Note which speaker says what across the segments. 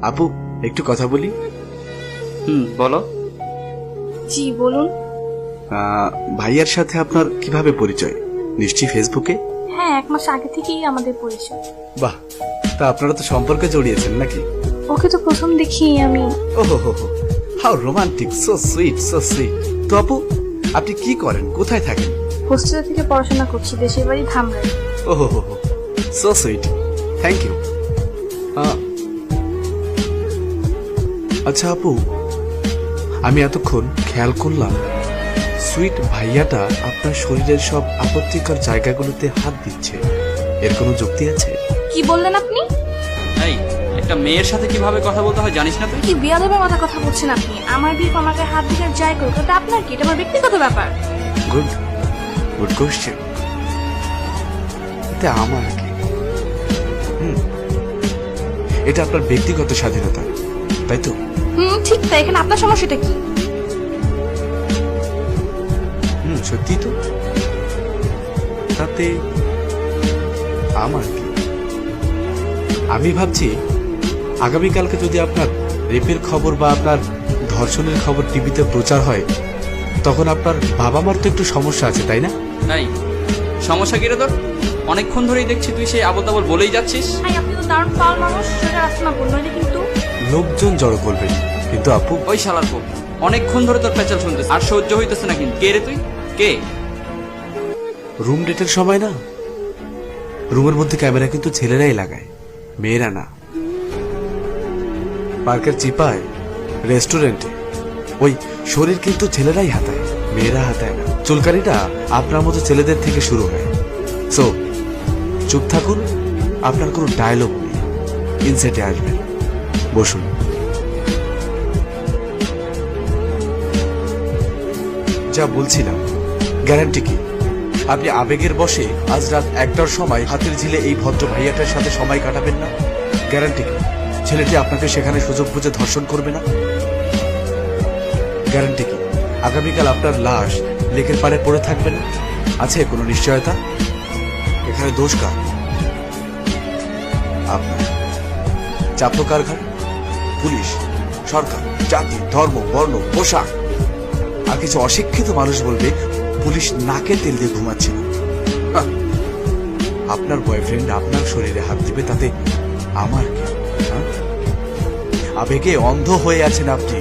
Speaker 1: আপু একটু কথা বলি।
Speaker 2: বলো।
Speaker 3: জি বলুন।
Speaker 1: ভাইয়ার সাথে আপনার কিভাবে পরিচয়? নিশ্চয়ই ফেসবুকে।
Speaker 3: হ্যাঁ, 1 মাস আগে থেকেই আমাদের পরিচয়।
Speaker 1: বাহ, তা আপনারা তো সম্পর্কে জড়িয়েছেন নাকি?
Speaker 3: ওকে তো প্রথম দেখি আমি।
Speaker 1: ওহো হো হো, how romantic, so sweet, so sweet. তো আপু আপনি কি করেন, কোথায় থাকেন?
Speaker 3: হোস্টেল থেকে পড়াশোনা করছি, দেশের বাড়ি ধামরাই।
Speaker 1: ওহো হো হো, সো সুইট, থ্যাংক ইউ। আচ্ছা আপু, আমি এতক্ষণ খেয়াল করলাম সুইট ভাইয়াটা আপনার শরীরের সব আপত্তিকর জায়গাগুলোতে হাত দিচ্ছে। এর কোনো যুক্তি আছে?
Speaker 3: কি বললেন আপনি?
Speaker 2: এই, একটা মেয়ের সাথে কিভাবে কথা বলতে হয় জানিস না তুই?
Speaker 3: কি বিয়াদবের মতো কথা বলছেন আপনি? আমার বিয়ে আমাকে হাত দিতে যাই করুক, তাতে আপনার কি? এটা আমার ব্যক্তিগত ব্যাপার।
Speaker 1: Good good question. এটা আমার কি? এটা আপনার ব্যক্তিগত স্বাধীনতা, তাই তো?
Speaker 3: ঠিক তাই। এখানে আপনার সমস্যাটা কি?
Speaker 1: সত্যি তো, তাতে আমার কি? আমি ভাবছি আগামীকালকে যদি আপনার রেপের খবর বা আপনার ধর্ষণের খবর টিভিতে প্রচার হয়, তখন আপনার বাবা মার তো একটু সমস্যা আছে, তাই না?
Speaker 2: এই, সমস্যা কি রে তোর? অনেকক্ষণ ধরেই দেখছি তুই সেই আবল তাবল বলেই যাচ্ছিস।
Speaker 3: আপনি তো দারুণ পাল মানুষ, সেটা রাস্তা না বললো কিন্তু।
Speaker 1: লোকজন জড়ো করবেন, কিন্তু আপু
Speaker 2: ওই শালার পো, অনেকক্ষণ ধরে তোর পেঁচাল শুনতেছে, আর সহ্য হইতেছে না। কিন্তু কে রে তুই? কে?
Speaker 1: রুম ডেটের সময় না, রুমের মধ্যে ক্যামেরা কিন্তু ছেলেরাই লাগায়, মেয়েরা না। পার্কের চিপায়, রেস্টুরেন্টে, ওই শরীর কিন্তু ছেলেরাই হাতায়, মেয়েরা হাতায় না। চুলকানিটা আপনার মতো ছেলেদের থেকে শুরু হয়। সো চুপ থাকুন, আপনার কোনো ডায়লগ নেই, ইনসেটে আসবেন, বসুন। যা বলছিলাম, গ্যারান্টি কি আপনি আবেগের বশে আজ রাত 1টার সময় হাতের ঝিলে এই ভদ্র ভাইয়াটার সাথে সময় কাটাবেন না? গ্যারান্টি কি ছেলেটি আপনাকে সেখানে সুযোগ বুঝে ধর্ষণ করবে না? গ্যারান্টি কি আগামীকাল আপনার লাশ লেকের পাড়ে পড়ে থাকবে না? আছে কোনো নিশ্চয়তা? এখানে দোষ কার? আপনার। চাপলো কার ঘাড়ে? পুলিশ, সরকার, জাতি, ধর্ম, বর্ণ, পোশাক। আর কিছু অশিক্ষিত মানুষ বলবে পুলিশ নাকে তেল দিয়ে ঘুমাচ্ছে না। আপনার বয়ফ্রেন্ড আপনার শরীরে হাত দিবে, তাতে আমার কি? আবেগে অন্ধ হয়ে আছেন আপনি।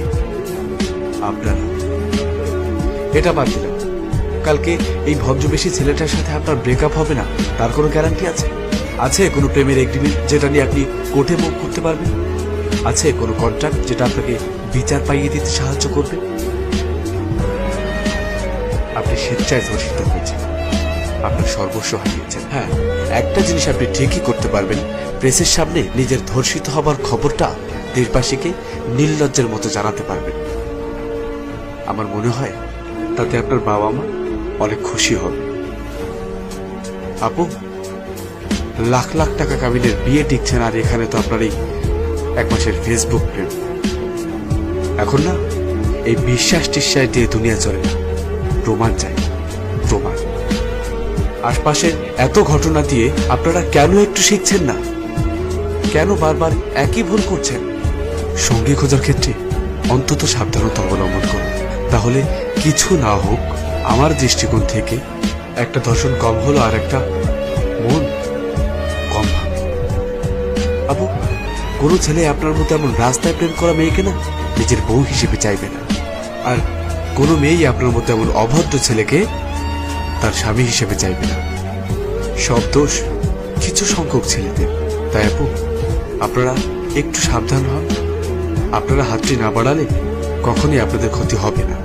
Speaker 1: আপনারা এটা বাদ দিলাম, কালকে এই ভদ্রবেশী ছেলেটার সাথে আপনার ব্রেকআপ হবে না, তার কোনো গ্যারান্টি আছে? আছে কোনো প্রেমের এগ্রিমেন্ট যেটা নিয়ে আপনি কোর্টে মুভ করতে পারবেন? আছে কোনো কন্ট্রাক্ট যেটা আপনাকে বিচার পাইয়ে দিতে সাহায্য করবে? আপনি স্বেচ্ছায় ধর্ষিত হয়েছেন, আপনার সর্বস্ব হারিয়েছেন। হ্যাঁ, একটা জিনিস আপনি ঠিকই করতে পারবেন, প্রেসের সামনে নিজের ধর্ষিত হবার খবরটা দেশবাসীকে নির্লজ্জের মতো জানাতে পারবেন। আমার মনে হয় তাতে আপনার বাবা মা অনেক খুশি হবে। আপু, লাখ লাখ টাকা কাবিনের বিয়ে টিকছে না, আর এখানে তো আপনার এই 1 মাসের ফেসবুক প্রেম। এখন না এই বিশ্বাস টিশ্বাস দিয়ে দুনিয়া চলে না, প্রমাণ চাই, প্রমাণ। আশপাশের এত ঘটনা দিয়ে আপনারা কেন একটু শিখছেন না? কেন বারবার একই ভুল করছেন? সঙ্গী খোঁজার ক্ষেত্রে অন্তত সাবধানতা অবলম্বন করুন, তাহলে কিছু না হোক আমার দৃষ্টিকোণ থেকে একটা ধর্ষণ কম হলো, আর একটা মন কম ভাঙে। আবু, কোনো ছেলে আপনার মতো এমন রাস্তায় প্রেম করা মেয়েকে না নিজের বউ হিসেবে চাইবে না, আর কোনো মেয়েই আপনার মতো এমন অভদ্র ছেলেকে তার স্বামী হিসেবে চাইবে না। সব দোষ কিছু সংখ্যক ছেলেদের। তাই আপু, আপনারা একটু সাবধান হন। আপনারা হাতটি না বাড়ালে কখনই আপনাদের ক্ষতি হবে না।